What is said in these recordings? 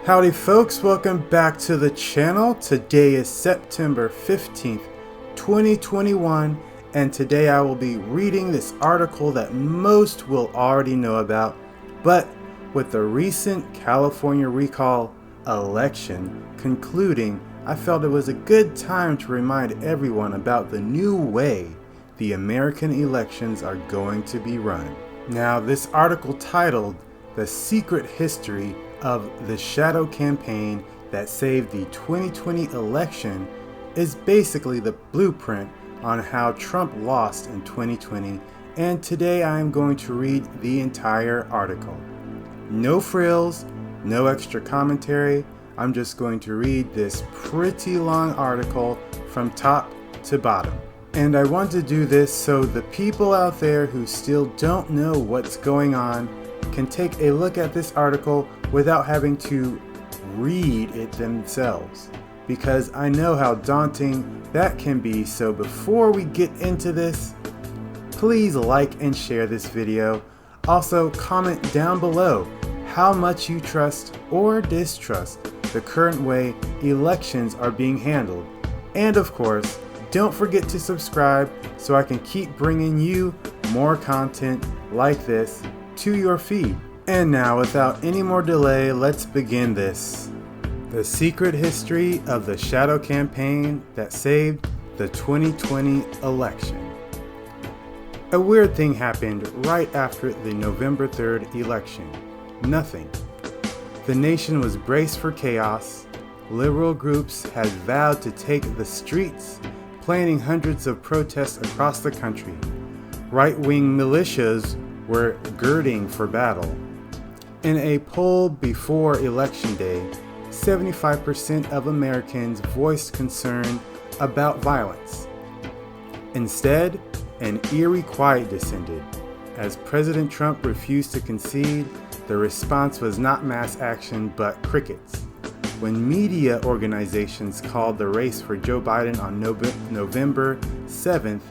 Howdy folks, welcome back to the channel. Today is September 15th, 2021, and today I will be reading this article that most will already know about, but with the recent California recall election concluding, I felt it was a good time to remind everyone about the new way the American elections are going to be run. Now, this article titled "The Secret History of the Shadow Campaign That Saved the 2020 Election" is basically the blueprint on how Trump lost in 2020, and today I am going to read the entire article. No frills, no extra commentary. I'm just going to read this pretty long article from top to bottom. And I want to do this so the people out there who still don't know what's going on can take a look at this article without having to read it themselves, because I know how daunting that can be. So before we get into this, please like and share this video. Also, comment down below how much you trust or distrust the current way elections are being handled. And of course, don't forget to subscribe so I can keep bringing you more content like this to your feed. And now, without any more delay, let's begin this. The secret history of the shadow campaign that saved the 2020 election. A weird thing happened right after the November 3rd election. Nothing. The nation was braced for chaos. Liberal groups had vowed to take the streets, planning hundreds of protests across the country. Right-wing militias were girding for battle. In a poll before Election Day, 75% of Americans voiced concern about violence. Instead, an eerie quiet descended. As President Trump refused to concede, the response was not mass action but crickets. When media organizations called the race for Joe Biden on November 7th,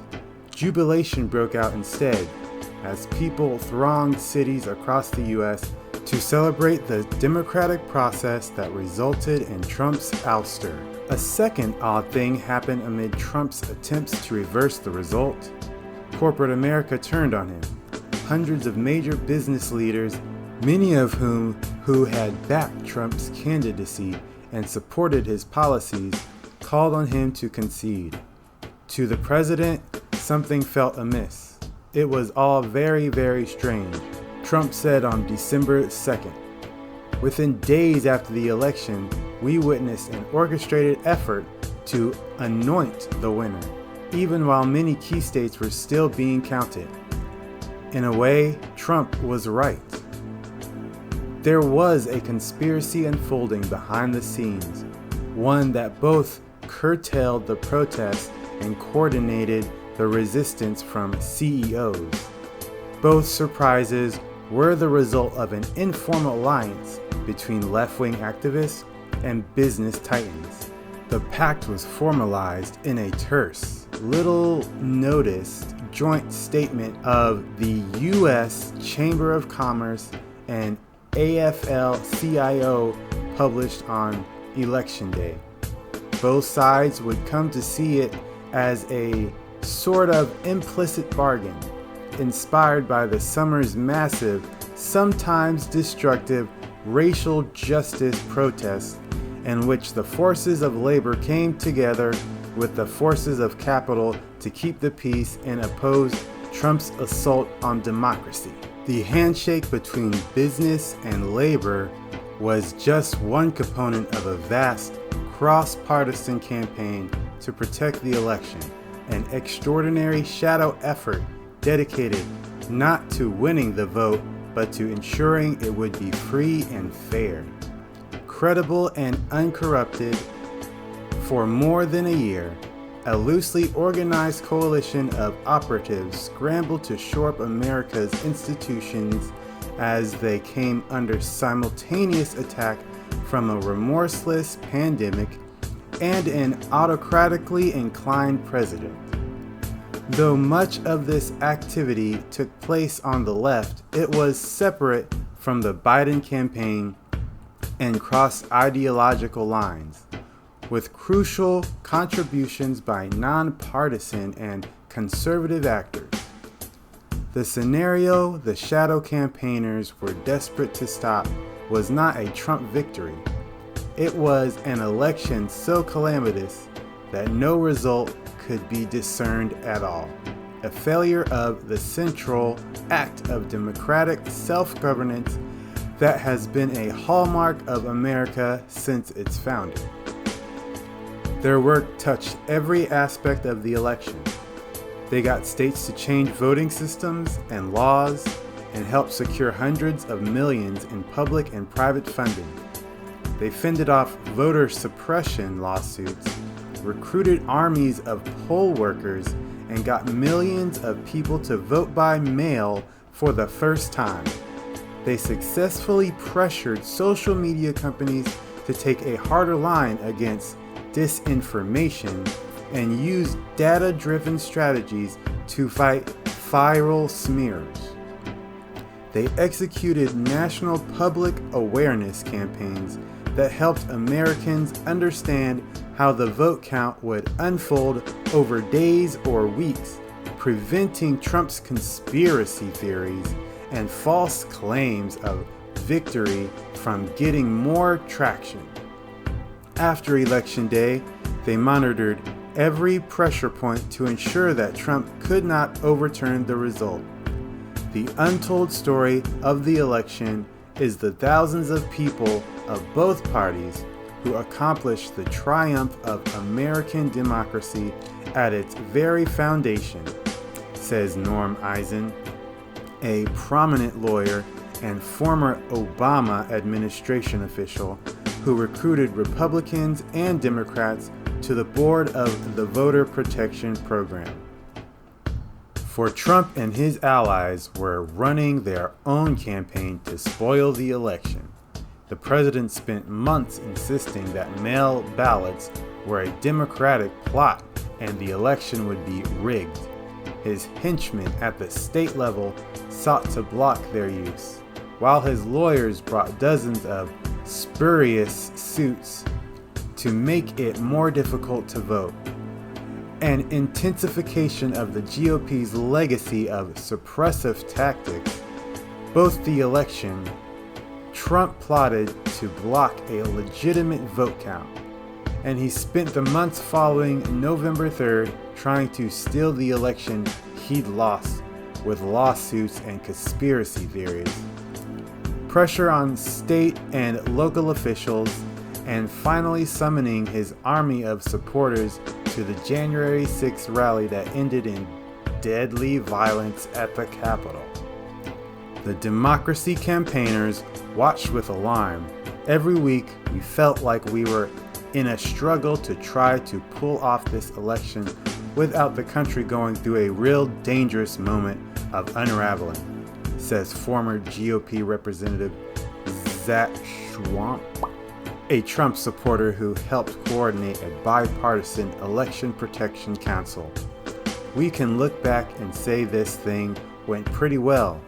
jubilation broke out instead, as people thronged cities across the U.S. to celebrate the democratic process that resulted in Trump's ouster. A second odd thing happened amid Trump's attempts to reverse the result. Corporate America turned on him. Hundreds of major business leaders, many of whom had backed Trump's candidacy and supported his policies, called on him to concede. To the president, something felt amiss. It was all very, very strange, Trump said on December 2nd. Within days after the election, we witnessed an orchestrated effort to anoint the winner, even while many key states were still being counted. In a way, Trump was right. There was a conspiracy unfolding behind the scenes, one that both curtailed the protests and coordinated the resistance from CEOs. Both surprises were the result of an informal alliance between left-wing activists and business titans. The pact was formalized in a terse, little-noticed joint statement of the U.S. Chamber of Commerce and AFL-CIO published on Election Day. Both sides would come to see it as a sort of implicit bargain, inspired by the summer's massive, sometimes destructive, racial justice protests in which the forces of labor came together with the forces of capital to keep the peace and oppose Trump's assault on democracy. The handshake between business and labor was just one component of a vast, cross-partisan campaign to protect the election, an extraordinary shadow effort dedicated not to winning the vote, but to ensuring it would be free and fair, credible and uncorrupted. For more than a year, a loosely organized coalition of operatives scrambled to shore up America's institutions as they came under simultaneous attack from a remorseless pandemic and an autocratically inclined president. Though much of this activity took place on the left, it was separate from the Biden campaign and crossed ideological lines, with crucial contributions by nonpartisan and conservative actors. The scenario the shadow campaigners were desperate to stop was not a Trump victory. It was an election so calamitous that no result could be discerned at all. A failure of the central act of democratic self-governance that has been a hallmark of America since its founding. Their work touched every aspect of the election. They got states to change voting systems and laws and helped secure hundreds of millions in public and private funding. They fended off voter suppression lawsuits, recruited armies of poll workers, and got millions of people to vote by mail for the first time. They successfully pressured social media companies to take a harder line against disinformation and use data-driven strategies to fight viral smears. They executed national public awareness campaigns that helped Americans understand how the vote count would unfold over days or weeks, preventing Trump's conspiracy theories and false claims of victory from getting more traction. After Election Day, they monitored every pressure point to ensure that Trump could not overturn the result. The untold story of the election is the thousands of people of both parties who accomplished the triumph of American democracy at its very foundation, says Norm Eisen, a prominent lawyer and former Obama administration official who recruited Republicans and Democrats to the board of the Voter Protection Program. For Trump and his allies were running their own campaign to spoil the election. The president spent months insisting that mail ballots were a Democratic plot and the election would be rigged. His henchmen at the state level sought to block their use, while his lawyers brought dozens of spurious suits to make it more difficult to vote. An intensification of the GOP's legacy of suppressive tactics. Both the election, Trump plotted to block a legitimate vote count, and he spent the months following November 3rd trying to steal the election he'd lost with lawsuits and conspiracy theories. Pressure on state and local officials, and finally summoning his army of supporters to the January 6th rally that ended in deadly violence at the Capitol. The democracy campaigners watched with alarm. Every week, we felt like we were in a struggle to try to pull off this election without the country going through a real dangerous moment of unraveling, says former GOP Representative Zach Schwamp, a Trump supporter who helped coordinate a bipartisan election protection council. We can look back and say this thing went pretty well,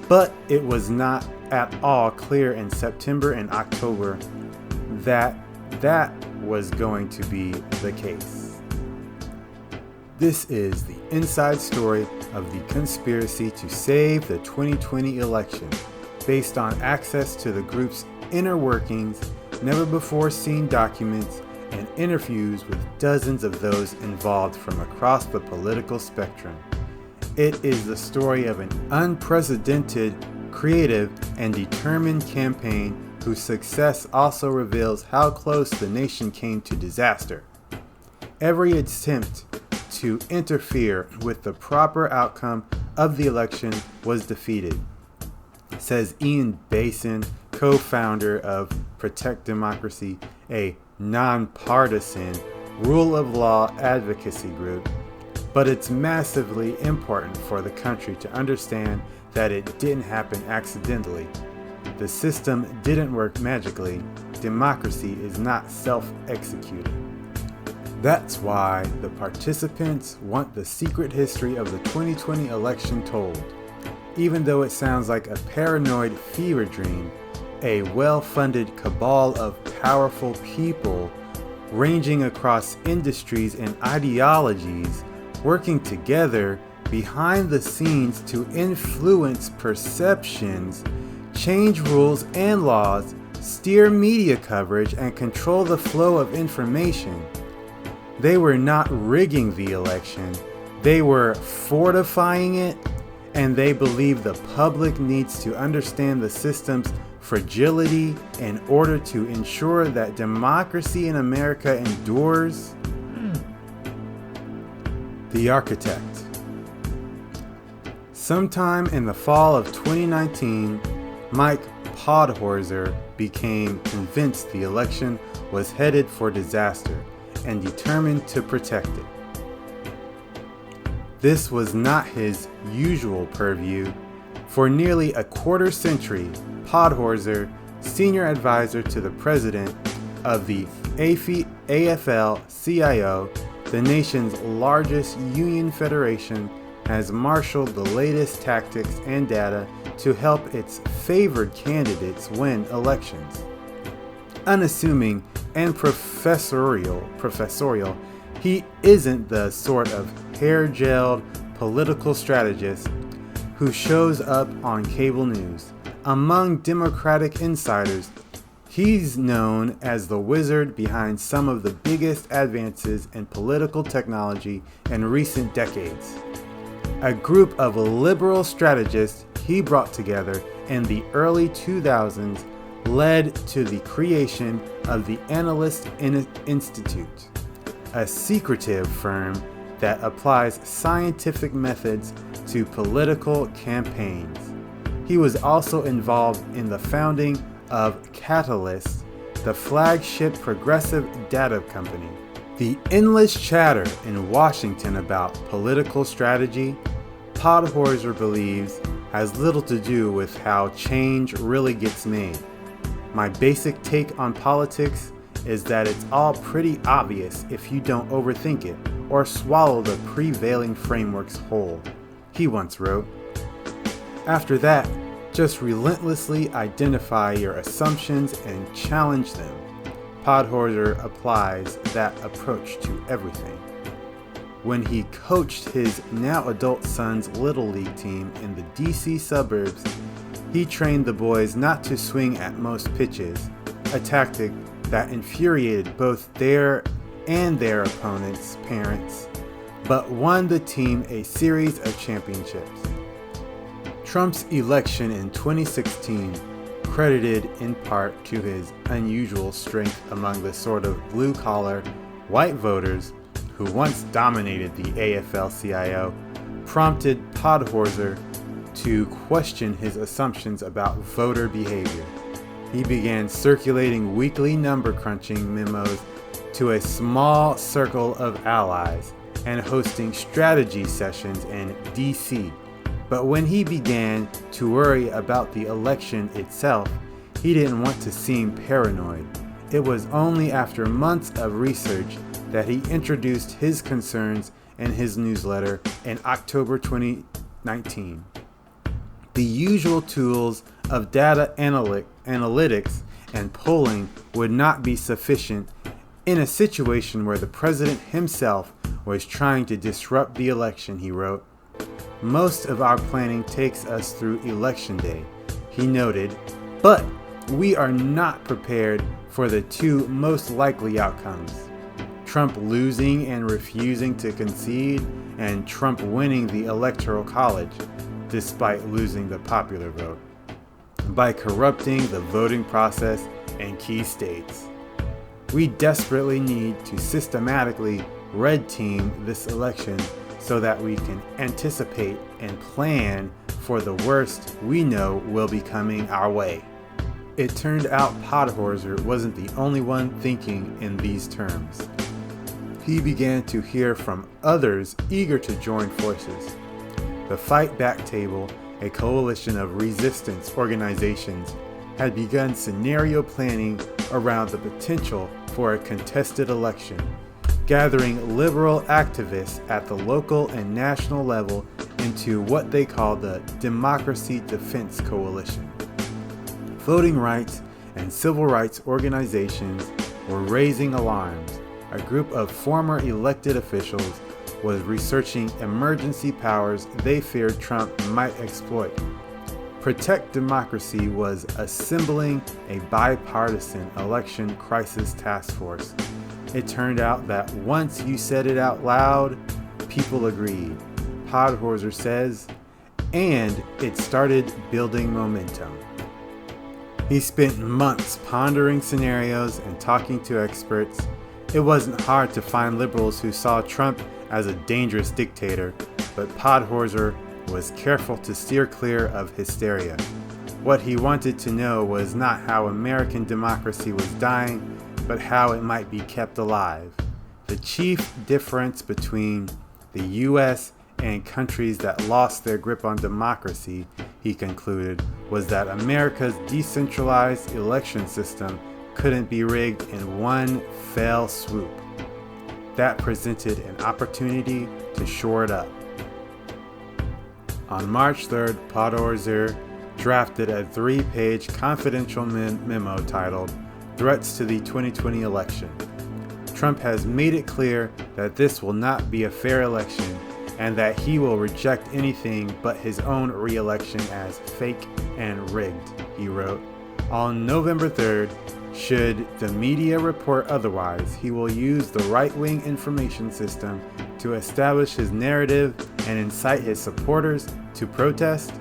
but it was not at all clear in September and October that was going to be the case. This is the inside story of the conspiracy to save the 2020 election, based on access to the group's inner workings, never before seen documents, and interviews with dozens of those involved from across the political spectrum. It is the story of an unprecedented, creative, and determined campaign whose success also reveals how close the nation came to disaster. Every attempt to interfere with the proper outcome of the election was defeated, says Ian Basin, co-founder of Protect Democracy, a nonpartisan rule of law advocacy group. But it's massively important for the country to understand that it didn't happen accidentally. The system didn't work magically. Democracy is not self-executing. That's why the participants want the secret history of the 2020 election told. Even though it sounds like a paranoid fever dream, a well-funded cabal of powerful people ranging across industries and ideologies working together behind the scenes to influence perceptions, change rules and laws, steer media coverage, and control the flow of information. They were not rigging the election, they were fortifying it, and they believe the public needs to understand the system's fragility in order to ensure that democracy in America endures. The Architect. Sometime in the fall of 2019, Mike Podhorzer became convinced the election was headed for disaster and determined to protect it. This was not his usual purview. For nearly a quarter century, Podhorzer, senior advisor to the president of the AFL-CIO, the nation's largest union federation, has marshaled the latest tactics and data to help its favored candidates win elections. Unassuming and professorial, he isn't the sort of hair-gelled political strategist who shows up on cable news. Among Democratic insiders, he's known as the wizard behind some of the biggest advances in political technology in recent decades. A group of liberal strategists he brought together in the early 2000s led to the creation of the Analyst Institute, a secretive firm that applies scientific methods to political campaigns. He was also involved in the founding of Catalyst, the flagship progressive data company. The endless chatter in Washington about political strategy, Podhorzer believes, has little to do with how change really gets made. My basic take on politics is that it's all pretty obvious if you don't overthink it or swallow the prevailing frameworks whole, he once wrote. After that, just relentlessly identify your assumptions and challenge them. Podhorzer applies that approach to everything. When he coached his now adult son's Little League team in the DC suburbs, he trained the boys not to swing at most pitches, a tactic that infuriated both their and their opponents' parents, but won the team a series of championships. Trump's election in 2016, credited in part to his unusual strength among the sort of blue-collar, white voters who once dominated the AFL-CIO, prompted Podhorzer to question his assumptions about voter behavior. He began circulating weekly number-crunching memos to a small circle of allies and hosting strategy sessions in DC. But when he began to worry about the election itself, he didn't want to seem paranoid. It was only after months of research that he introduced his concerns in his newsletter in October 2019. The usual tools of data analytics and polling would not be sufficient in a situation where the president himself was trying to disrupt the election, he wrote. Most of our planning takes us through Election Day, he noted, but we are not prepared for the two most likely outcomes: Trump losing and refusing to concede, and Trump winning the Electoral College, despite losing the popular vote, by corrupting the voting process in key states. We desperately need to systematically red team this election so that we can anticipate and plan for the worst we know will be coming our way. It turned out Podhorzer wasn't the only one thinking in these terms. He began to hear from others eager to join forces. The Fight Back Table, a coalition of resistance organizations, had begun scenario planning around the potential for a contested election, gathering liberal activists at the local and national level into what they call the Democracy Defense Coalition. Voting rights and civil rights organizations were raising alarms. A group of former elected officials was researching emergency powers they feared Trump might exploit. Protect Democracy was assembling a bipartisan election crisis task force. It turned out that once you said it out loud, people agreed, Podhorzer says, and it started building momentum. He spent months pondering scenarios and talking to experts. It wasn't hard to find liberals who saw Trump as a dangerous dictator, but Podhorzer was careful to steer clear of hysteria. What he wanted to know was not how American democracy was dying, but how it might be kept alive. The chief difference between the U.S. and countries that lost their grip on democracy, he concluded, was that America's decentralized election system couldn't be rigged in one fell swoop. That presented an opportunity to shore it up. On March 3rd, Podhorzer drafted a 3-page confidential memo titled Threats to the 2020 Election. Trump has made it clear that this will not be a fair election and that he will reject anything but his own re-election as fake and rigged, he wrote. On November 3rd, should the media report otherwise, he will use the right-wing information system to establish his narrative and incite his supporters to protest.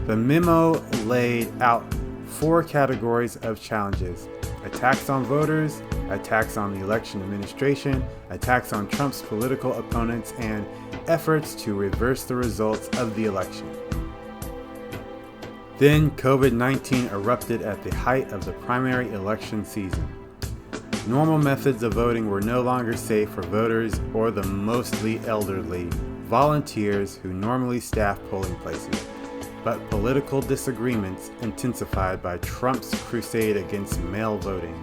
The memo laid out 4 categories of challenges: attacks on voters, attacks on the election administration, attacks on Trump's political opponents, and efforts to reverse the results of the election. Then COVID-19 erupted at the height of the primary election season. Normal methods of voting were no longer safe for voters or the mostly elderly, volunteers who normally staff polling places. But political disagreements, intensified by Trump's crusade against mail voting,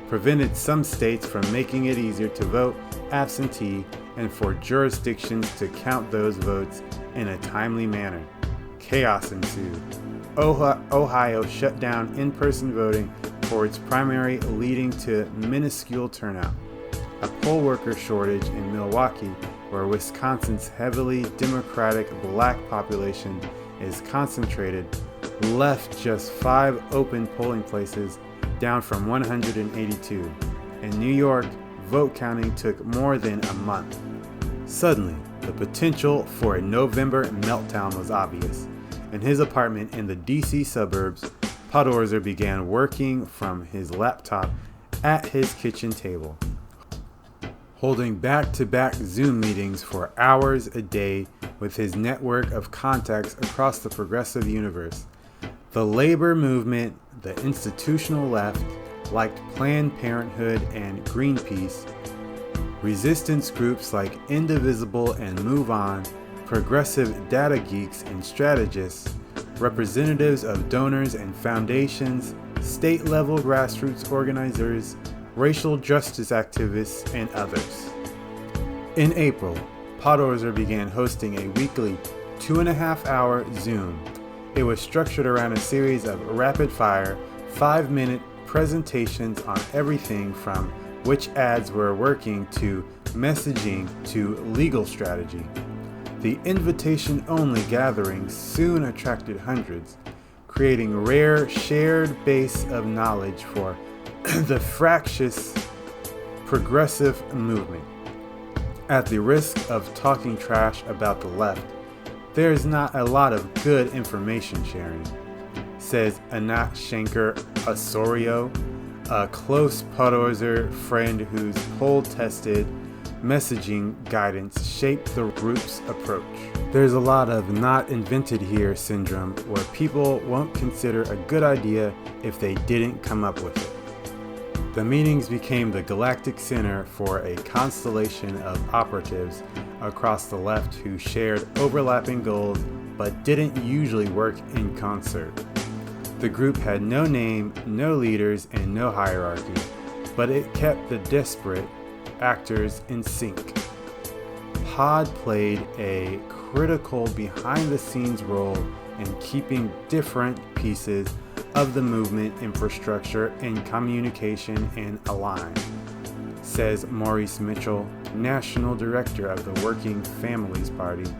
prevented some states from making it easier to vote absentee and for jurisdictions to count those votes in a timely manner. Chaos ensued. Ohio shut down in-person voting for its primary, leading to minuscule turnout. A poll worker shortage in Milwaukee, where Wisconsin's heavily Democratic black population is concentrated, left just 5 open polling places, down from 182. In New York, vote counting took more than a month. Suddenly, the potential for a November meltdown was obvious. In his apartment in the D.C. suburbs, Podhorzer began working from his laptop at his kitchen table, holding back-to-back Zoom meetings for hours a day with his network of contacts across the progressive universe. The labor movement, the institutional left, like Planned Parenthood and Greenpeace, resistance groups like Indivisible and Move On, progressive data geeks and strategists, representatives of donors and foundations, state-level grassroots organizers, racial justice activists, and others. In April, Podhorzer began hosting a weekly 2.5-hour Zoom. It was structured around a series of rapid-fire, 5-minute presentations on everything from which ads were working to messaging to legal strategy. The invitation-only gatherings soon attracted hundreds, creating a rare shared base of knowledge for the fractious progressive movement. At the risk of talking trash about the left, there is not a lot of good information sharing, says Anat Shanker Osorio, a close Podhorzer friend whose poll-tested messaging guidance shaped the group's approach. There's a lot of not invented here syndrome where people won't consider a good idea if they didn't come up with it. The meetings became the galactic center for a constellation of operatives across the left who shared overlapping goals but didn't usually work in concert. The group had no name, no leaders, and no hierarchy, but it kept the desperate actors in sync. Pod played a critical behind-the-scenes role in keeping different pieces of the movement infrastructure and communication and align, says Maurice Mitchell, National Director of the Working Families Party.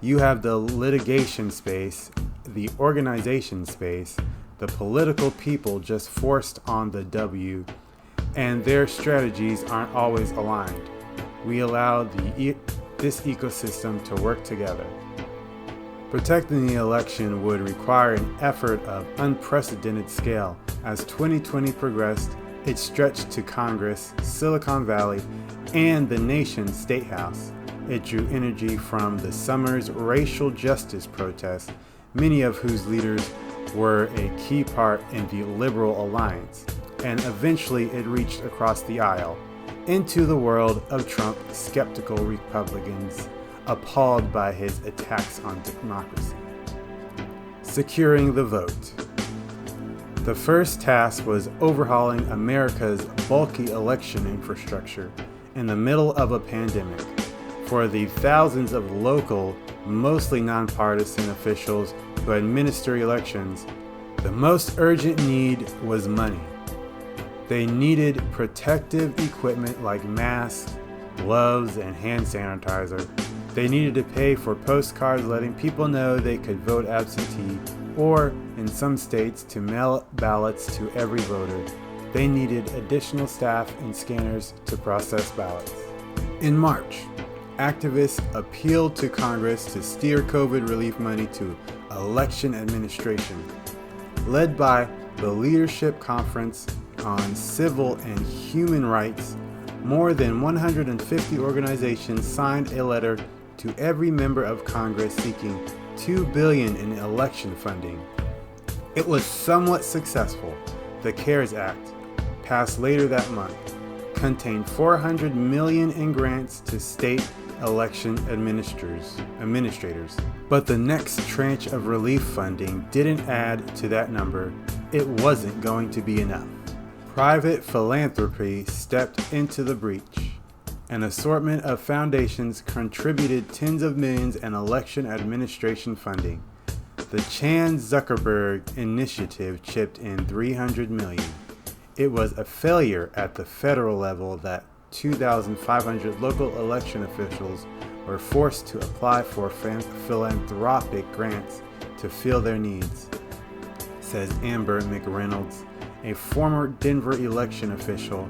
You have the litigation space, the organization space, the political people just forced on the W, and their strategies aren't always aligned. We allow this ecosystem to work together. Protecting the election would require an effort of unprecedented scale. As 2020 progressed, it stretched to Congress, Silicon Valley, and the nation's state house. It drew energy from the summer's racial justice protests, many of whose leaders were a key part in the Liberal Alliance, and eventually it reached across the aisle into the world of Trump skeptical Republicans appalled by his attacks on democracy. Securing the vote. The first task was overhauling America's bulky election infrastructure in the middle of a pandemic. For the thousands of local, mostly nonpartisan officials who administer elections, the most urgent need was money. They needed protective equipment like masks, gloves, and hand sanitizer. They needed to pay for postcards letting people know they could vote absentee, or, in some states, to mail ballots to every voter. They needed additional staff and scanners to process ballots. In March, activists appealed to Congress to steer COVID relief money to election administration. Led by the Leadership Conference on Civil and Human Rights, more than 150 organizations signed a letter to every member of Congress seeking $2 billion in election funding. It was somewhat successful. The CARES Act, passed later that month, contained $400 million in grants to state election administrators. But the next tranche of relief funding didn't add to that number. It wasn't going to be enough. Private philanthropy stepped into the breach. An assortment of foundations contributed tens of millions in election administration funding. The Chan-Zuckerberg Initiative chipped in $300 million. It was a failure at the federal level that 2,500 local election officials were forced to apply for philanthropic grants to fill their needs, says Amber McReynolds, a former Denver election official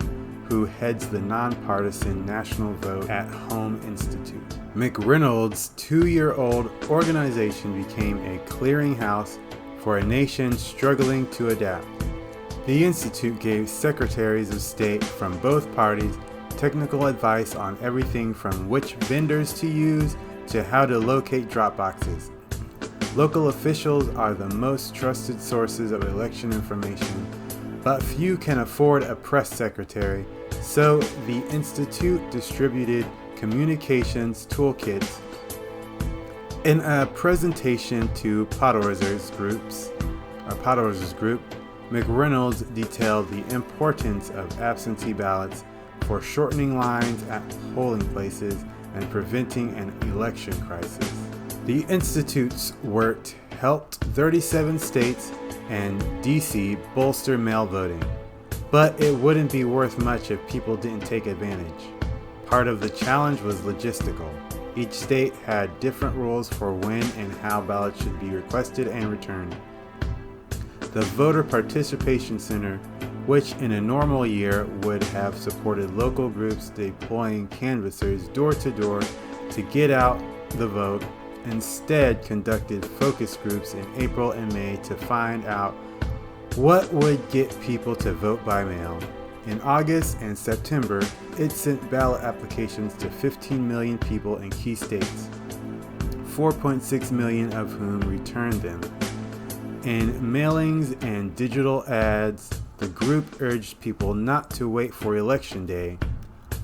who heads the nonpartisan National Vote at Home Institute. McReynolds' 2-year-old organization became a clearinghouse for a nation struggling to adapt. The Institute gave secretaries of state from both parties technical advice on everything from which vendors to use to how to locate drop boxes. Local officials are the most trusted sources of election information, but few can afford a press secretary, so the Institute distributed communications toolkits. In a presentation to Podhorser's group, McReynolds detailed the importance of absentee ballots for shortening lines at polling places and preventing an election crisis. The Institute's work helped 37 states and DC bolster mail voting, but it wouldn't be worth much if people didn't take advantage. Part of the challenge was logistical. Each state had different rules for when and how ballots should be requested and returned. The Voter Participation Center, which in a normal year would have supported local groups deploying canvassers door to door to get out the vote, instead conducted focus groups in April and May to find out what would get people to vote by mail. In August and September, it sent ballot applications to 15 million people in key states, 4.6 million of whom returned them. In mailings and digital ads, the group urged people not to wait for Election Day.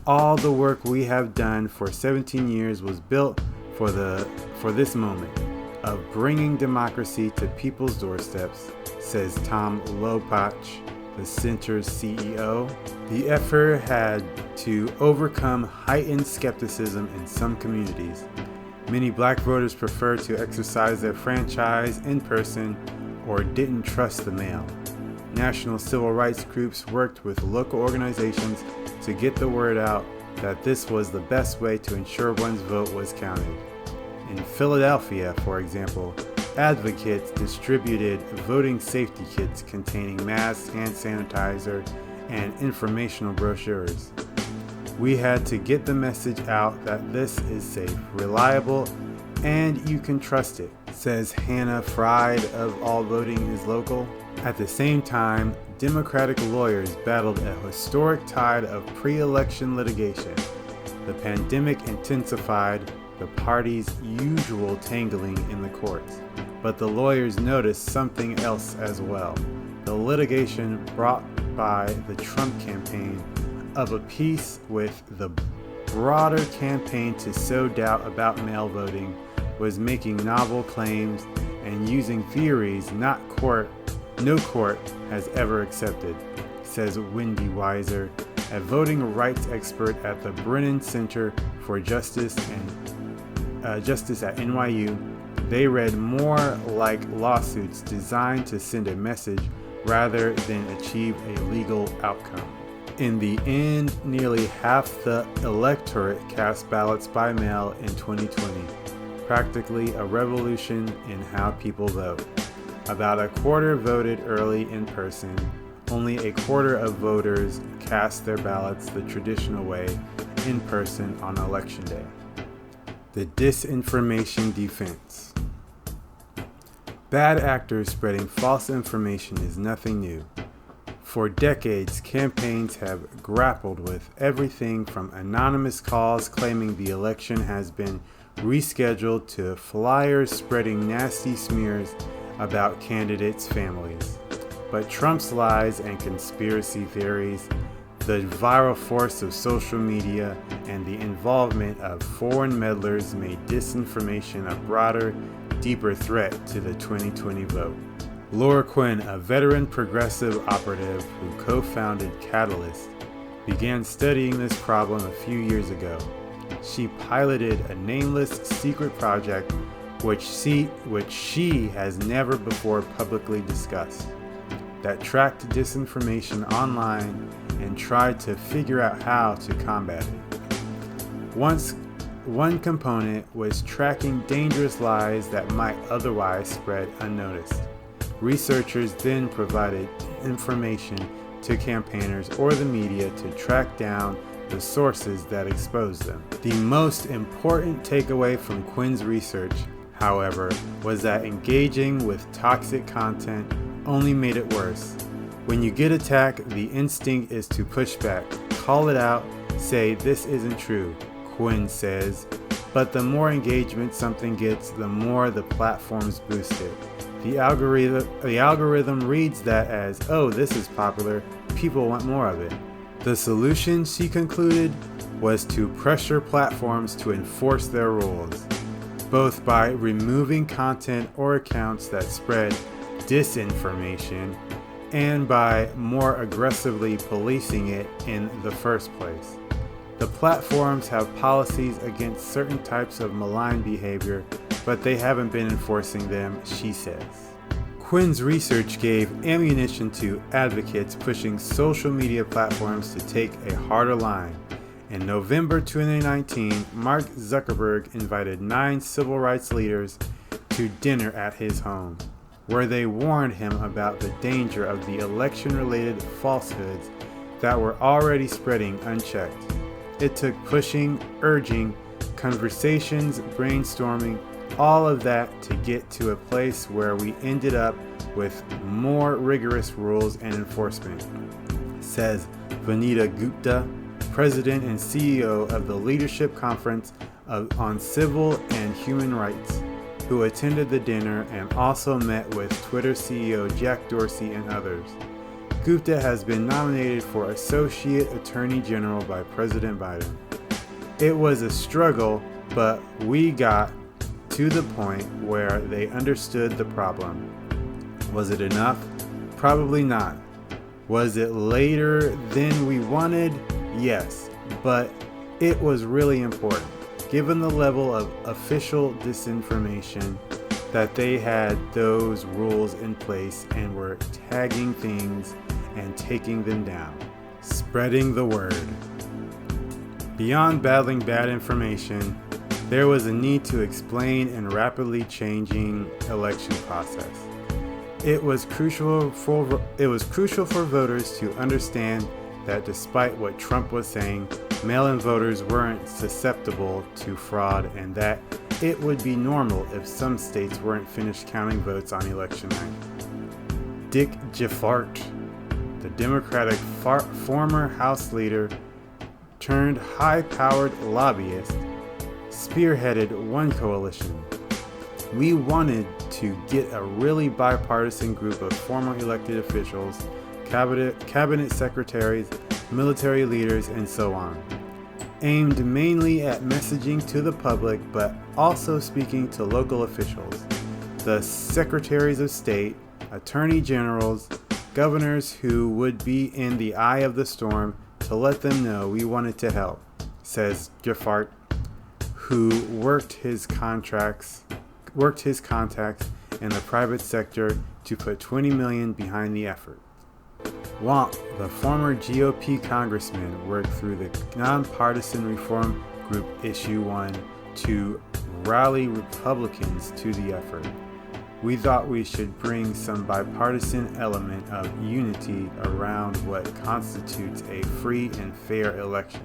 All the work we have done for 17 years was built for this moment of bringing democracy to people's doorsteps, says Tom Lopach, the center's CEO. The effort had to overcome heightened skepticism in some communities. Many black voters prefer to exercise their franchise in person, or didn't trust the mail. National civil rights groups worked with local organizations to get the word out that this was the best way to ensure one's vote was counted. In Philadelphia, for example, advocates distributed voting safety kits containing masks, hand sanitizer, and informational brochures. We had to get the message out that this is safe, reliable, and you can trust it, says Hannah Fried of All Voting is Local. At the same time, Democratic lawyers battled a historic tide of pre-election litigation. The pandemic intensified the parties' usual tangling in the courts, but the lawyers noticed something else as well. The litigation brought by the Trump campaign of a piece with the broader campaign to sow doubt about mail voting was making novel claims and using theories no court has ever accepted, says Wendy Weiser, a voting rights expert at the Brennan Center for Justice at NYU. They read more like lawsuits designed to send a message rather than achieve a legal outcome. In the end, nearly half the electorate cast ballots by mail in 2020, practically a revolution in how people vote. About a quarter voted early in person. Only a quarter of voters cast their ballots the traditional way, in person on Election Day. The disinformation defense. Bad actors spreading false information is nothing new. For decades, campaigns have grappled with everything from anonymous calls claiming the election has been rescheduled to flyers spreading nasty smears about candidates' families. But Trump's lies and conspiracy theories, the viral force of social media, and the involvement of foreign meddlers made disinformation a broader, deeper threat to the 2020 vote. Laura Quinn, a veteran progressive operative who co-founded Catalyst, began studying this problem a few years ago. She piloted a nameless secret project which she has never before publicly discussed, that tracked disinformation online and tried to figure out how to combat it. One component was tracking dangerous lies that might otherwise spread unnoticed. Researchers then provided information to campaigners or the media to track down the sources that exposed them. The most important takeaway from Quinn's research, however, was that engaging with toxic content only made it worse. When you get attacked, the instinct is to push back, call it out, say this isn't true, Quinn says. But the more engagement something gets, the more the platforms boost it. The algorithm reads that as, oh, this is popular, people want more of it. The solution, she concluded, was to pressure platforms to enforce their rules, both by removing content or accounts that spread disinformation and by more aggressively policing it in the first place. The platforms have policies against certain types of malign behavior, but they haven't been enforcing them, she says. Quinn's research gave ammunition to advocates pushing social media platforms to take a harder line. In November 2019, Mark Zuckerberg invited 9 civil rights leaders to dinner at his home, where they warned him about the danger of the election-related falsehoods that were already spreading unchecked. It took pushing, urging, conversations, brainstorming, all of that to get to a place where we ended up with more rigorous rules and enforcement, says Vanita Gupta, President and CEO of the Leadership Conference on Civil and Human Rights, who attended the dinner and also met with Twitter CEO Jack Dorsey and others. Gupta has been nominated for Associate Attorney General by President Biden. It was a struggle, but we got to the point where they understood the problem. Was it enough? Probably not. Was it later than we wanted? Yes, but it was really important. Given the level of official disinformation that they had those rules in place and were tagging things and taking them down, spreading the word. Beyond battling bad information, there was a need to explain and rapidly changing election process. It was crucial for voters to understand that despite what Trump was saying, mail-in voters weren't susceptible to fraud, and that it would be normal if some states weren't finished counting votes on election night. Dick Gephardt, the Democratic former House leader turned high-powered lobbyist, spearheaded one coalition. We wanted to get a really bipartisan group of former elected officials, cabinet secretaries, military leaders, and so on, aimed mainly at messaging to the public, but also speaking to local officials, the secretaries of state, attorney generals, governors who would be in the eye of the storm, to let them know we wanted to help, says Gephardt, who worked his contacts in the private sector to put $20 million behind the effort. Wamp, the former GOP congressman, worked through the nonpartisan reform group Issue 1 to rally Republicans to the effort. We thought we should bring some bipartisan element of unity around what constitutes a free and fair election.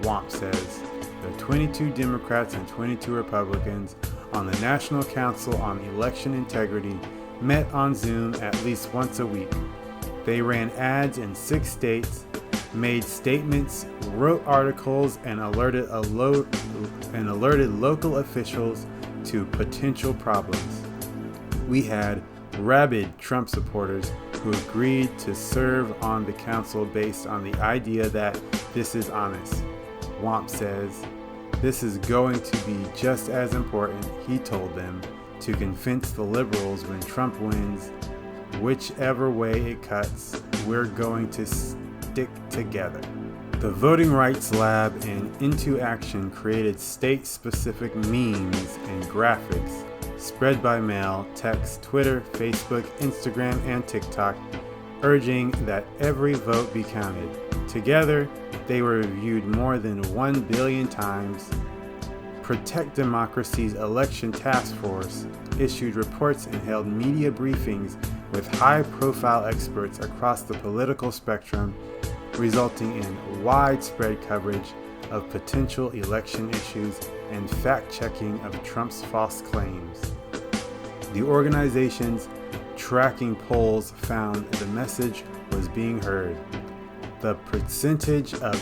Wamp says the 22 Democrats and 22 Republicans on the National Council on Election Integrity met on Zoom at least once a week. They ran ads in 6 states, made statements, wrote articles, and alerted local officials to potential problems. We had rabid Trump supporters who agreed to serve on the council based on the idea that this is honest. Wamp says, this is going to be just as important, he told them, to convince the liberals when Trump wins, whichever way it cuts, we're going to stick together. The Voting Rights Lab and Into Action created state-specific memes and graphics spread by mail, text, Twitter, Facebook, Instagram, and TikTok, urging that every vote be counted. Together, they were reviewed more than 1 billion times. Protect Democracy's Election Task Force issued reports and held media briefings with high-profile experts across the political spectrum, resulting in widespread coverage of potential election issues and fact-checking of Trump's false claims. The organization's tracking polls found the message was being heard. The percentage of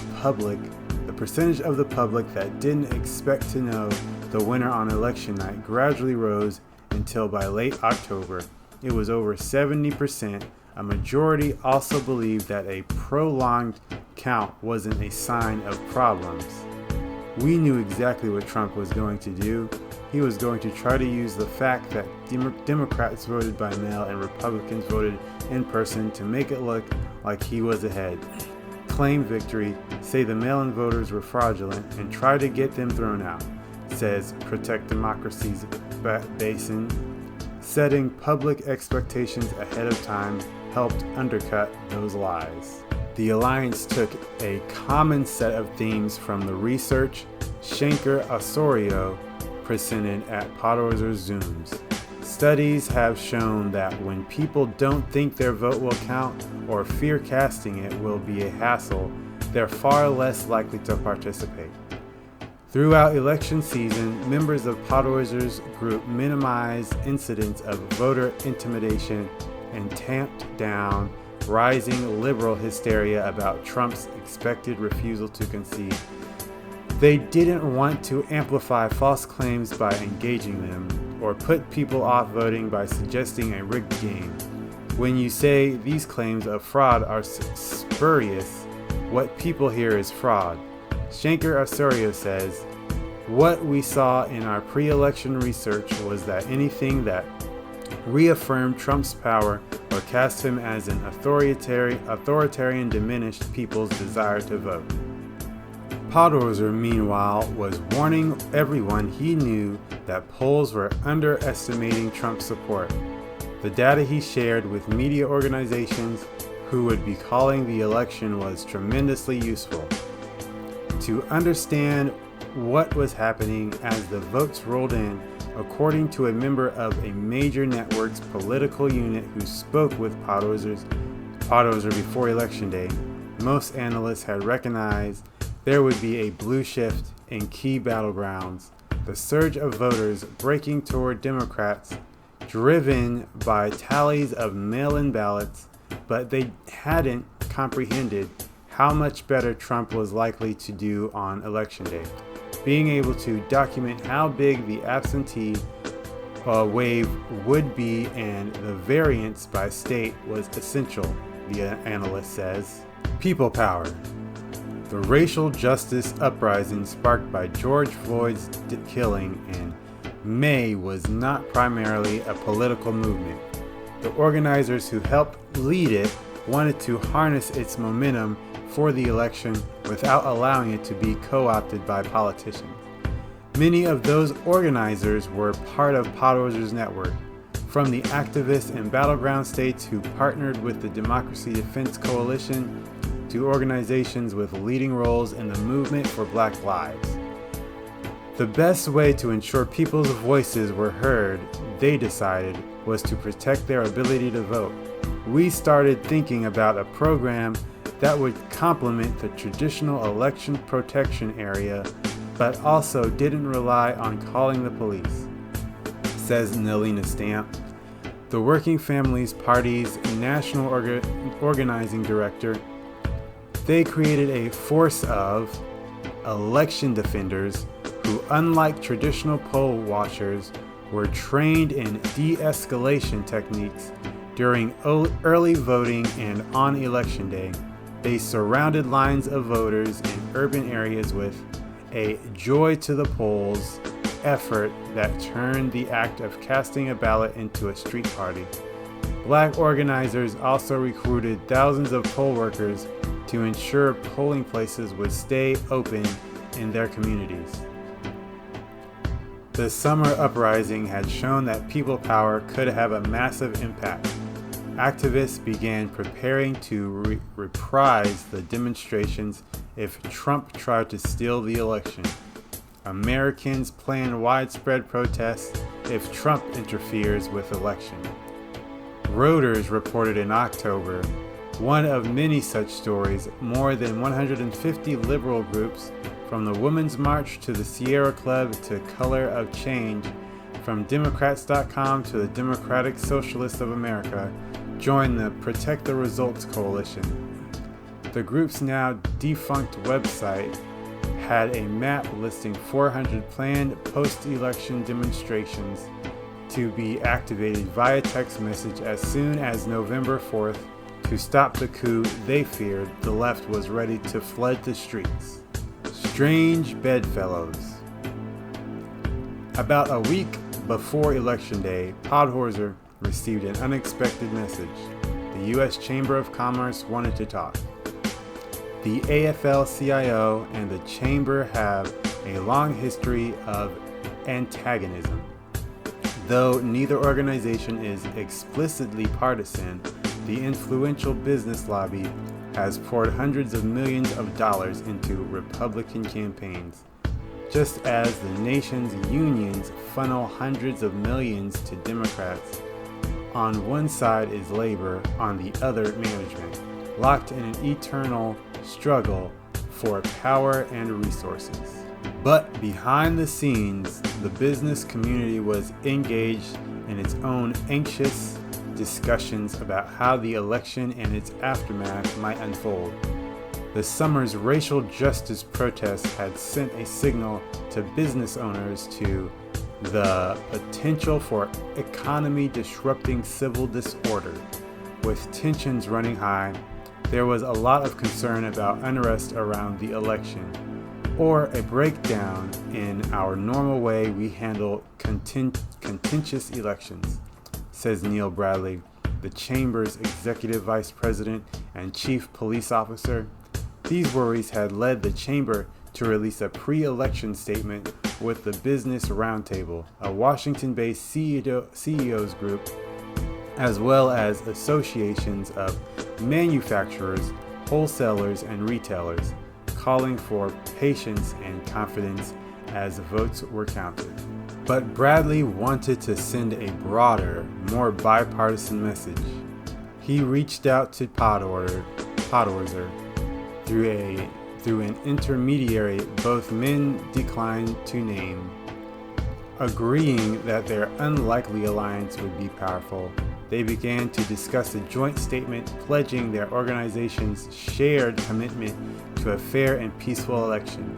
the public that didn't expect to know the winner on election night gradually rose until by late October, it was over 70%. A majority also believed that a prolonged count wasn't a sign of problems. We knew exactly what Trump was going to do. He was going to try to use the fact that Democrats voted by mail and Republicans voted in person to make it look like he was ahead, claim victory, say the mail-in voters were fraudulent, and try to get them thrown out, says Protect Democracy's Basin. Setting public expectations ahead of time helped undercut those lies. The alliance took a common set of themes from the research Shanker Osorio presented at Podwazer's Zooms. Studies have shown that when people don't think their vote will count or fear casting it will be a hassle, they're far less likely to participate. Throughout election season, members of Podwazer's group minimized incidents of voter intimidation and tamped down rising liberal hysteria about Trump's expected refusal to concede. They didn't want to amplify false claims by engaging them, or put people off voting by suggesting a rigged game. When you say these claims of fraud are spurious, what people hear is fraud. Shanker Osorio says, what we saw in our pre-election research was that anything that reaffirmed Trump's power or cast him as an authoritarian diminished people's desire to vote. Podhorzer, meanwhile, was warning everyone he knew that polls were underestimating Trump's support. The data he shared with media organizations who would be calling the election was tremendously useful. To understand what was happening as the votes rolled in, according to a member of a major network's political unit who spoke with Podhorzer before Election Day, most analysts had recognized there would be a blue shift in key battlegrounds, the surge of voters breaking toward Democrats, driven by tallies of mail-in ballots, but they hadn't comprehended how much better Trump was likely to do on Election Day. Being able to document how big the absentee wave would be and the variance by state was essential, the analyst says. People power. The racial justice uprising sparked by George Floyd's killing in May was not primarily a political movement. The organizers who helped lead it wanted to harness its momentum for the election without allowing it to be co-opted by politicians. Many of those organizers were part of Podhorzer's network, from the activists in battleground states who partnered with the Democracy Defense Coalition to organizations with leading roles in the movement for Black Lives. The best way to ensure people's voices were heard, they decided, was to protect their ability to vote. We started thinking about a program that would complement the traditional election protection area, but also didn't rely on calling the police, says Nelina Stamp, the Working Families Party's national organizing director. They created a force of election defenders who, unlike traditional poll watchers, were trained in de-escalation techniques during early voting and on Election Day. They surrounded lines of voters in urban areas with a joy to the polls effort that turned the act of casting a ballot into a street party. Black organizers also recruited thousands of poll workers to ensure polling places would stay open in their communities. The summer uprising had shown that people power could have a massive impact. Activists began preparing to reprise the demonstrations if Trump tried to steal the election. Americans plan widespread protests if Trump interferes with election. Reuters reported in October, one of many such stories, more than 150 liberal groups, from the Women's March to the Sierra Club to Color of Change, from Democrats.com to the Democratic Socialists of America, joined the Protect the Results Coalition. The group's now defunct website had a map listing 400 planned post-election demonstrations to be activated via text message as soon as November 4th to stop the coup they feared the left was ready to flood the streets. Strange bedfellows. About a week before Election Day, Podhorzer received an unexpected message. The U.S. Chamber of Commerce wanted to talk. The AFL-CIO and the Chamber have a long history of antagonism. Though neither organization is explicitly partisan, the influential business lobby has poured hundreds of millions of dollars into Republican campaigns, just as the nation's unions funnel hundreds of millions to Democrats. On one side is labor, on the other management, locked in an eternal struggle for power and resources. But behind the scenes, the business community was engaged in its own anxious discussions about how the election and its aftermath might unfold. The summer's racial justice protests had sent a signal to business owners to the potential for economy-disrupting civil disorder. With tensions running high, there was a lot of concern about unrest around the election, or a breakdown in our normal way we handle contentious elections, says Neil Bradley, the Chamber's executive vice president and chief police officer. These worries had led the Chamber to release a pre-election statement with the Business Roundtable, a Washington-based CEOs group, as well as associations of manufacturers, wholesalers, and retailers, calling for patience and confidence as votes were counted. But Bradley wanted to send a broader, more bipartisan message. He reached out to Podorzer through an intermediary both men declined to name, agreeing that their unlikely alliance would be powerful. They began to discuss a joint statement pledging their organization's shared commitment to a fair and peaceful election.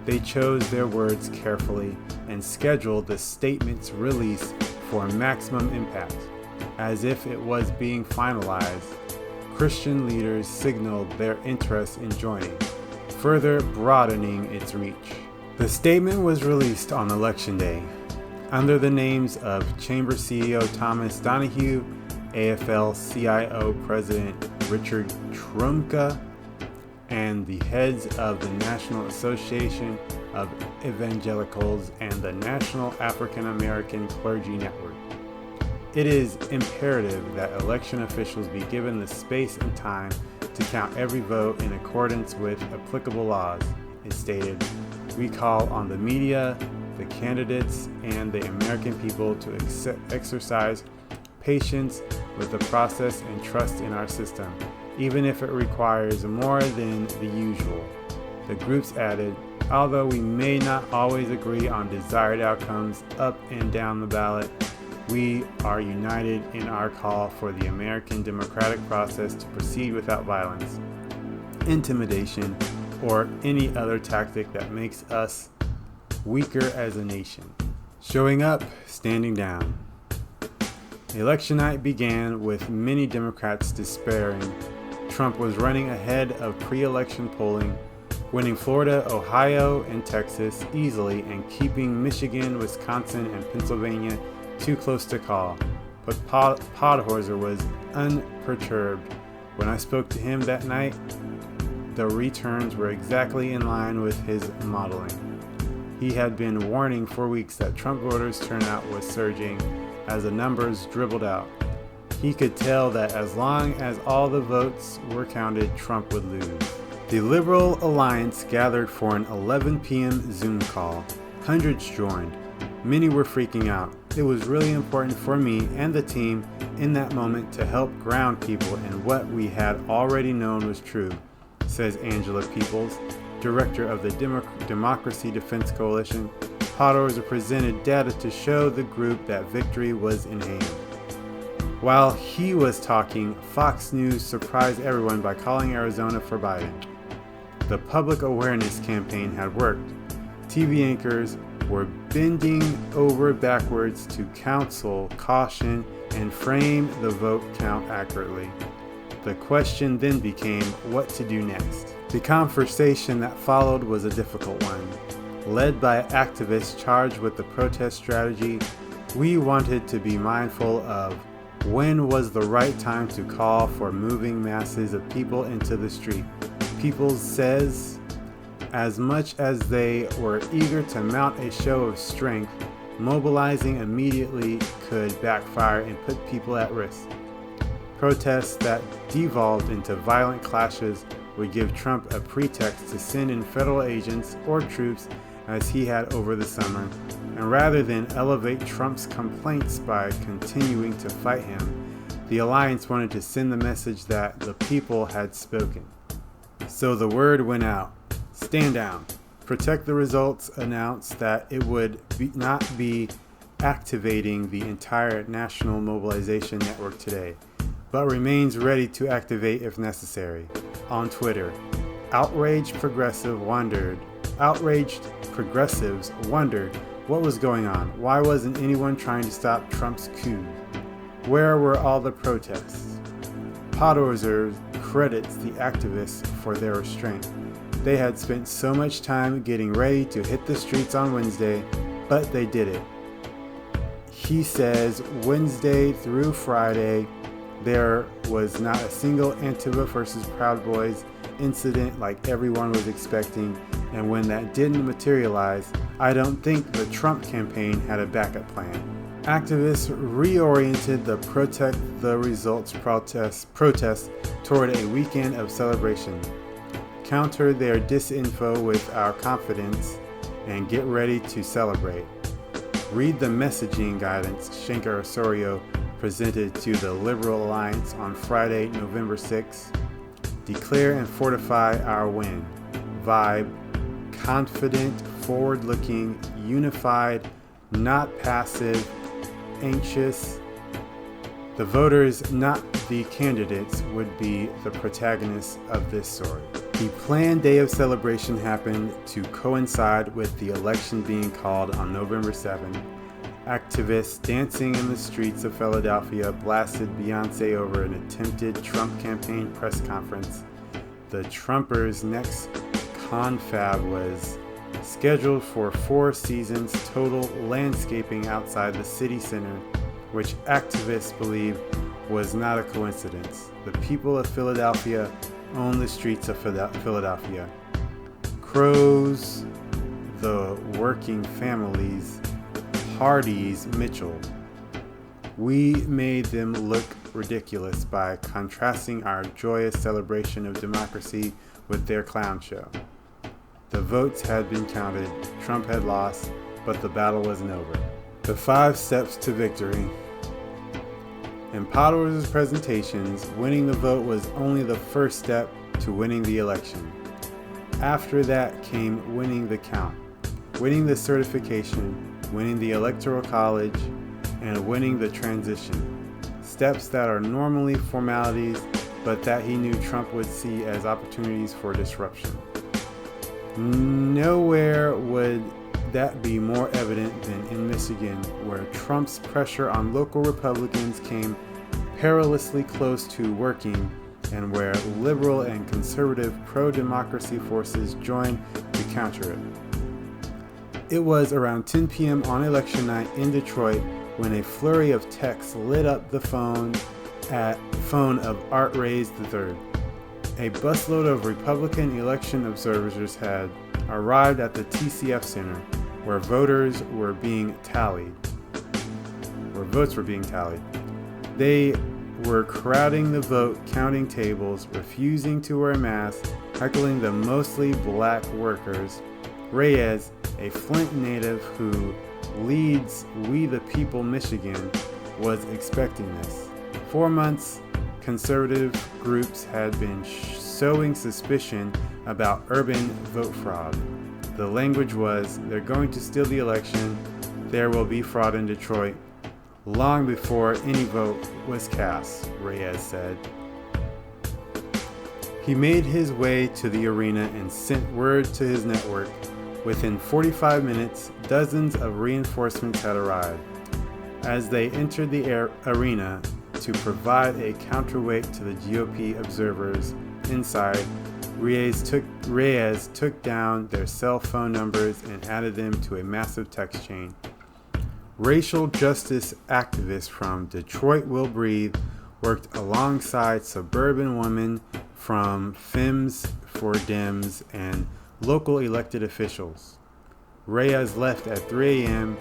They chose their words carefully and scheduled the statement's release for maximum impact. As if it was being finalized, Christian leaders signaled their interest in joining, further broadening its reach. The statement was released on Election Day under the names of Chamber CEO Thomas Donahue, AFL-CIO President Richard Trumka, and the heads of the National Association of Evangelicals and the National African American Clergy Network. It is imperative that election officials be given the space and time to count every vote in accordance with applicable laws, it stated. We call on the media, the candidates, and the American people to exercise patience with the process and trust in our system, even if it requires more than the usual. The groups added, although we may not always agree on desired outcomes up and down the ballot, we are united in our call for the American democratic process to proceed without violence, intimidation, or any other tactic that makes us weaker as a nation. Showing up, standing down. Election night began with many Democrats despairing. Trump was running ahead of pre-election polling, winning Florida, Ohio, and Texas easily and keeping Michigan, Wisconsin, and Pennsylvania too close to call. But Podorzer was unperturbed. When I spoke to him that night, the returns were exactly in line with his modeling. He had been warning for weeks that Trump voters' turnout was surging as the numbers dribbled out. He could tell that as long as all the votes were counted, Trump would lose. The Liberal Alliance gathered for an 11 p.m. Zoom call. Hundreds joined. Many were freaking out. It was really important for me and the team in that moment to help ground people in what we had already known was true, says Angela Peoples, director of the Democracy Defense Coalition. Podorzer presented data to show the group that victory was in hand. While he was talking, Fox News surprised everyone by calling Arizona for Biden. The public awareness campaign had worked. TV anchors were bending over backwards to counsel, caution, and frame the vote count accurately. The question then became what to do next. The conversation that followed was a difficult one. Led by activists charged with the protest strategy, we wanted to be mindful of when was the right time to call for moving masses of people into the street. Peoples says, as much as they were eager to mount a show of strength, mobilizing immediately could backfire and put people at risk. Protests that devolved into violent clashes would give Trump a pretext to send in federal agents or troops as he had over the summer, and rather than elevate Trump's complaints by continuing to fight him, the alliance wanted to send the message that the people had spoken. So the word went out. Stand down. Protect the Results announced that it would not be activating the entire national mobilization network today, but remains ready to activate if necessary. On Twitter, outraged progressives wondered what was going on. Why wasn't anyone trying to stop Trump's coup? Where were all the protests? Podorzer credits the activists for their restraint. They had spent so much time getting ready to hit the streets on Wednesday, but they did it. He says Wednesday through Friday, there was not a single Antifa versus Proud Boys incident like everyone was expecting, and when that didn't materialize, I don't think the Trump campaign had a backup plan. Activists reoriented the Protect the Results protest toward a weekend of celebration. Counter their disinfo with our confidence and get ready to celebrate. Read the messaging guidance Shenker Osorio presented to the Liberal Alliance on Friday, November 6. Declare and fortify our win. Vibe, confident, forward-looking, unified, not passive, anxious. The voters, not the candidates, would be the protagonists of this story. The planned day of celebration happened to coincide with the election being called on November 7. Activists dancing in the streets of Philadelphia blasted Beyoncé over an attempted Trump campaign press conference. The Trumpers' next confab was scheduled for 4 seasons total landscaping outside the city center, which activists believe was not a coincidence. The people of Philadelphia own the streets of Philadelphia. Crows, the working families, Hardee's, Mitchell. We made them look ridiculous by contrasting our joyous celebration of democracy with their clown show. The votes had been counted, Trump had lost, but the battle wasn't over. The 5 steps to victory. In Potter's presentations, winning the vote was only the first step to winning the election. After that came winning the count, winning the certification, winning the Electoral College, and winning the transition. Steps that are normally formalities, but that he knew Trump would see as opportunities for disruption. Nowhere would that be more evident than in Michigan, where Trump's pressure on local Republicans came perilously close to working, and where liberal and conservative pro-democracy forces joined to counter it. It was around 10 p.m. on election night in Detroit when a flurry of texts lit up the phone of Art Reyes III. A busload of Republican election observers had arrived at the TCF Center, where votes were being tallied. They were crowding the vote counting tables, refusing to wear masks, heckling the mostly black workers. Reyes, a Flint native who leads We the People Michigan, was expecting this. 4 months, conservative groups had been sowing suspicion about urban vote fraud. The language was, they're going to steal the election, there will be fraud in Detroit, long before any vote was cast, Reyes said. He made his way to the arena and sent word to his network. Within 45 minutes, dozens of reinforcements had arrived. As they entered the arena to provide a counterweight to the GOP observers inside, Reyes took down their cell phone numbers and added them to a massive text chain. Racial justice activists from Detroit Will Breathe worked alongside suburban women from Femmes for Dems and local elected officials. Reyes left at 3 a.m.,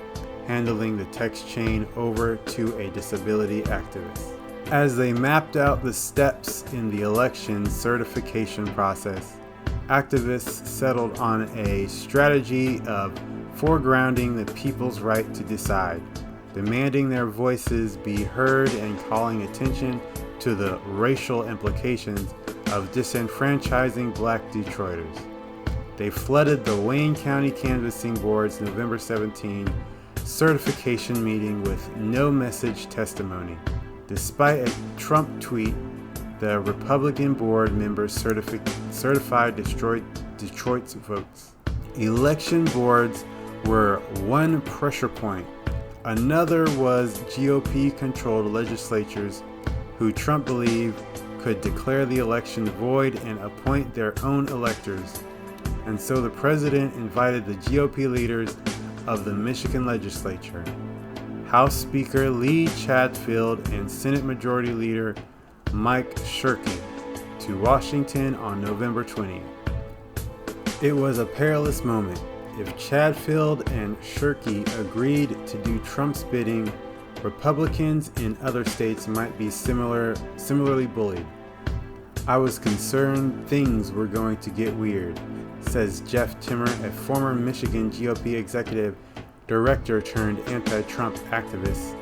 handling the text chain over to a disability activist. As they mapped out the steps in the election certification process, activists settled on a strategy of foregrounding the people's right to decide, demanding their voices be heard and calling attention to the racial implications of disenfranchising black Detroiters. They flooded the Wayne County Canvassing Board's November 17 certification meeting with no message testimony. Despite a Trump tweet, the Republican board members certified Detroit's votes. Election boards were one pressure point. Another was GOP-controlled legislatures who Trump believed could declare the election void and appoint their own electors. And so the president invited the GOP leaders of the Michigan legislature, House Speaker Lee Chatfield and Senate Majority Leader Mike Shirkin, to Washington on November 20th. It was a perilous moment. If Chatfield and Shirky agreed to do Trump's bidding, Republicans in other states might be similarly bullied. I was concerned things were going to get weird, says Jeff Timmer, a former Michigan GOP executive director turned anti-Trump activist.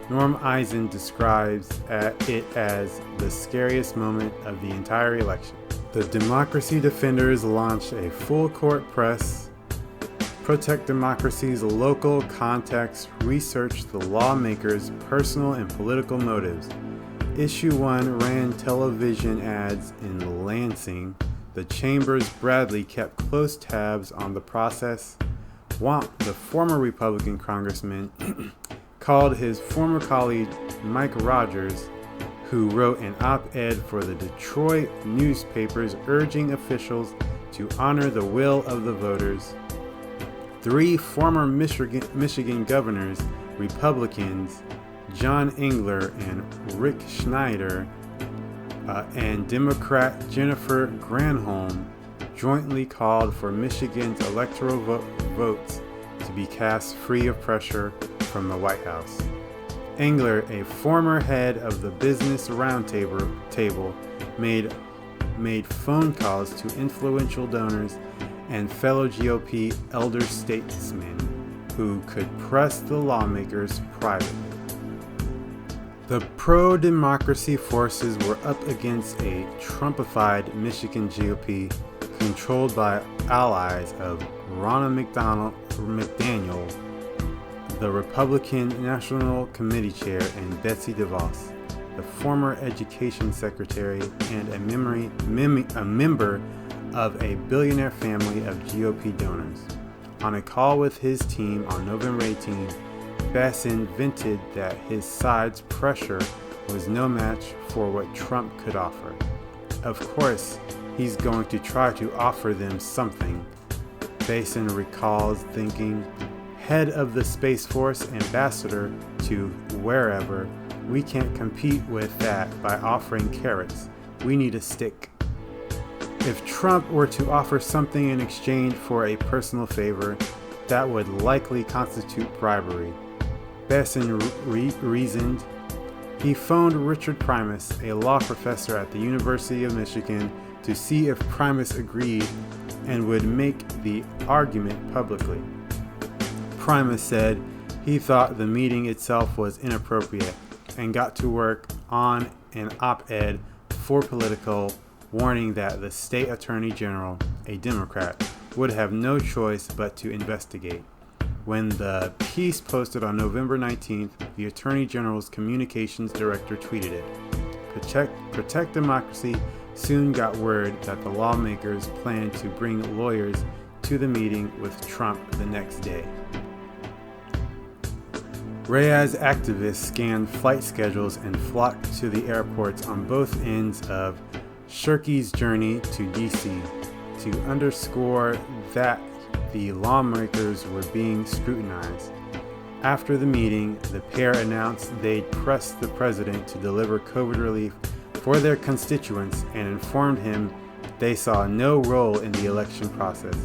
Norm Eisen describes it as the scariest moment of the entire election. The Democracy Defenders launched a full-court press, protect democracy's local context, research the lawmakers' personal and political motives. Issue 1 ran television ads in Lansing. The Chamber's Bradley kept close tabs on the process. Wamp, the former Republican congressman, called his former colleague Mike Rogers, who wrote an op-ed for the Detroit newspapers urging officials to honor the will of the voters. 3 former Michigan governors, Republicans, John Engler and Rick Schneider, and Democrat Jennifer Granholm, jointly called for Michigan's electoral votes to be cast free of pressure from the White House. Engler, a former head of the Business Roundtable, made phone calls to influential donors and fellow GOP elder statesmen who could press the lawmakers privately. The pro-democracy forces were up against a Trumpified Michigan GOP controlled by allies of Ronna McDaniel, the Republican National Committee Chair, and Betsy DeVos, the former Education Secretary and a member of a billionaire family of GOP donors. On a call with his team on November 18, Bassin vented that his side's pressure was no match for what Trump could offer. Of course, he's going to try to offer them something. Bassin recalls thinking, head of the Space Force, ambassador to wherever, we can't compete with that by offering carrots. We need a stick. If Trump were to offer something in exchange for a personal favor, that would likely constitute bribery. Bassin reasoned. He phoned Richard Primus, a law professor at the University of Michigan, to see if Primus agreed and would make the argument publicly. Primus said he thought the meeting itself was inappropriate and got to work on an op-ed for Politico warning that the state attorney general, a Democrat, would have no choice but to investigate. When the piece posted on November 19th, the Attorney General's communications director tweeted it. Protect Democracy soon got word that the lawmakers planned to bring lawyers to the meeting with Trump the next day. Reyes activists scanned flight schedules and flocked to the airports on both ends of Shirky's journey to D.C. to underscore that the lawmakers were being scrutinized. After the meeting, the pair announced they'd pressed the president to deliver COVID relief for their constituents and informed him they saw no role in the election process.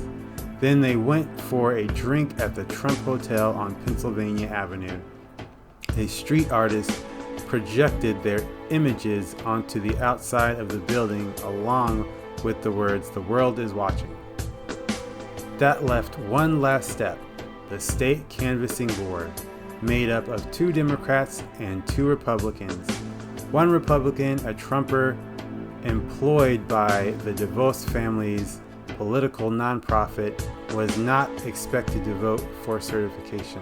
Then they went for a drink at the Trump Hotel on Pennsylvania Avenue. A street artist projected their images onto the outside of the building along with the words, "The world is watching." That left one last step, the state canvassing board, made up of 2 Democrats and 2 Republicans. One Republican, a Trumper employed by the DeVos family's political nonprofit, was not expected to vote for certification.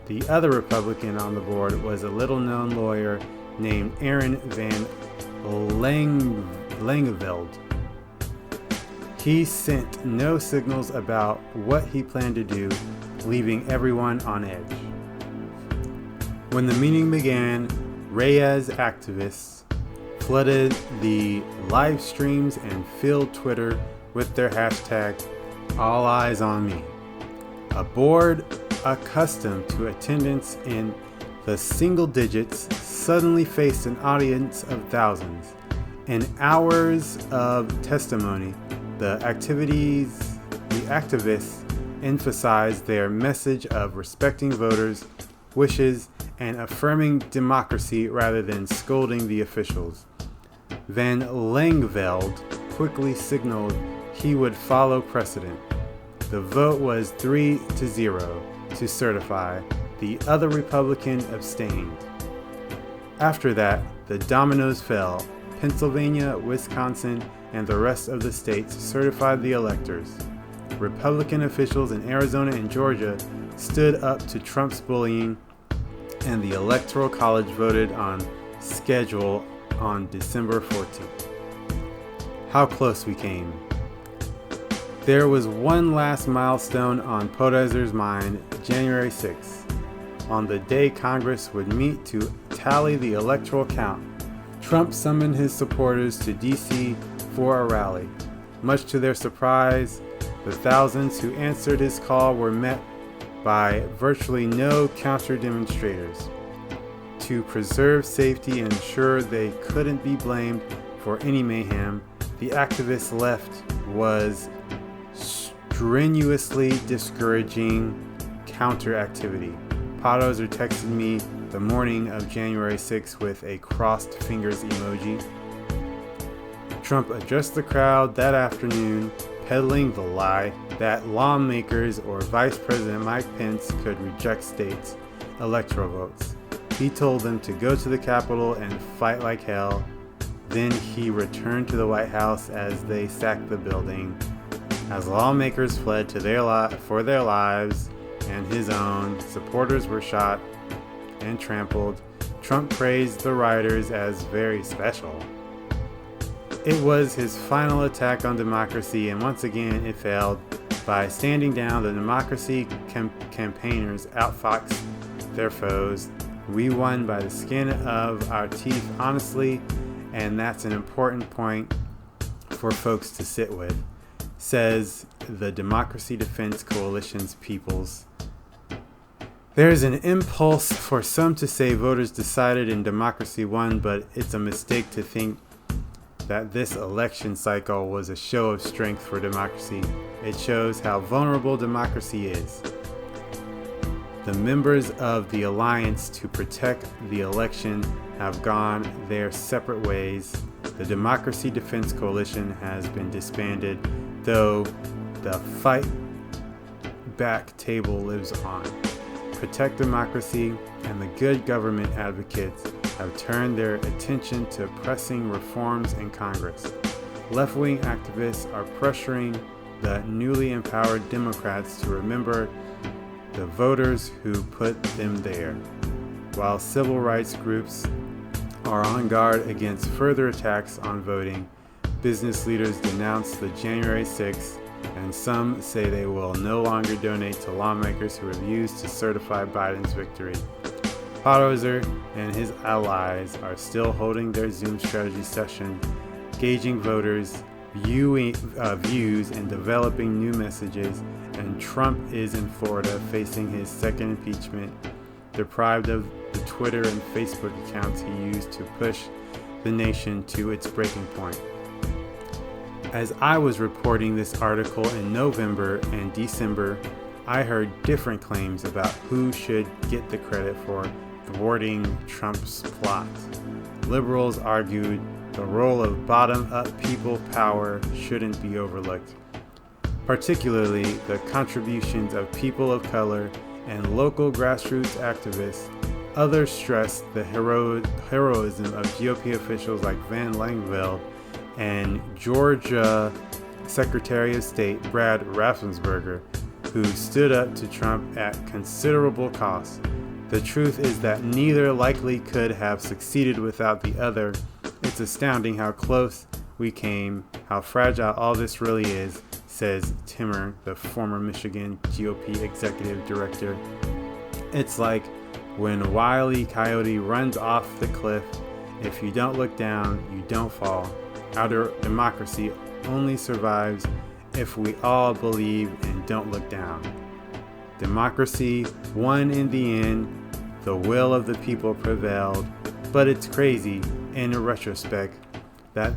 The other Republican on the board was a little-known lawyer named Aaron Van Langeveld. He sent no signals about what he planned to do, leaving everyone on edge. When the meeting began, Reyes activists flooded the live streams and filled Twitter with their hashtag, "All Eyes on Me." A board accustomed to attendance in the single digits suddenly faced an audience of thousands. In hours of testimony, the activists emphasized their message of respecting voters' wishes and affirming democracy rather than scolding the officials. Van Langeveld quickly signaled he would follow precedent. The vote was 3-0 to certify. The other Republican abstained. After that, the dominoes fell. Pennsylvania, Wisconsin, and the rest of the states certified the electors. Republican officials in Arizona and Georgia stood up to Trump's bullying, and the Electoral College voted on schedule on December 14th. How close we came. There was one last milestone on Podesser's mind, January 6th. On the day Congress would meet to tally the electoral count, Trump summoned his supporters to D.C. for a rally. Much to their surprise, the thousands who answered his call were met by virtually no counter-demonstrators. To preserve safety and ensure they couldn't be blamed for any mayhem, the activists' left was strenuously discouraging counter-activity. Podozer texted me the morning of January 6th with a crossed fingers emoji. Trump addressed the crowd that afternoon, peddling the lie that lawmakers or Vice President Mike Pence could reject states' electoral votes. He told them to go to the Capitol and fight like hell. Then he returned to the White House as they sacked the building. As lawmakers fled to for their lives and his own, supporters were shot and trampled. Trump praised the rioters as very special. It was his final attack on democracy, and once again it failed. By standing down, the democracy campaigners outfoxed their foes. We won by the skin of our teeth, honestly, and that's an important point for folks to sit with, says the Democracy Defense Coalition's Peoples. There's an impulse for some to say voters decided and democracy won, but it's a mistake to think that this election cycle was a show of strength for democracy. It shows how vulnerable democracy is. The members of the Alliance to Protect the Election have gone their separate ways. The Democracy Defense Coalition has been disbanded, though the fight back table lives on. Protect Democracy and the Good Government advocates have turned their attention to pressing reforms in Congress. Left-wing activists are pressuring the newly empowered Democrats to remember the voters who put them there, while civil rights groups are on guard against further attacks on voting. Business leaders denounced the January 6th, and some say they will no longer donate to lawmakers who refuse to certify Biden's victory. Podozer and his allies are still holding their Zoom strategy session, gauging voters' views and developing new messages, and Trump is in Florida facing his second impeachment, deprived of the Twitter and Facebook accounts he used to push the nation to its breaking point. As I was reporting this article in November and December, I heard different claims about who should get the credit for thwarting Trump's plot. Liberals argued the role of bottom-up people power shouldn't be overlooked, particularly the contributions of people of color and local grassroots activists. Others stressed the heroism of GOP officials like Van Langeveld and Georgia Secretary of State Brad Raffensperger, who stood up to Trump at considerable cost. The truth is that neither likely could have succeeded without the other. It's astounding how close we came, how fragile all this really is, says Timmer, the former Michigan GOP executive director. It's like when Wile E. Coyote runs off the cliff. If you don't look down, you don't fall. Our democracy only survives if we all believe and don't look down. Democracy won in the end. The will of the people prevailed. But it's crazy, in retrospect, that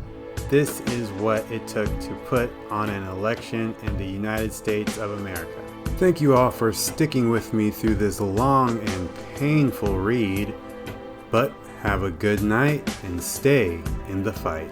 this is what it took to put on an election in the United States of America. Thank you all for sticking with me through this long and painful read, but have a good night and stay in the fight.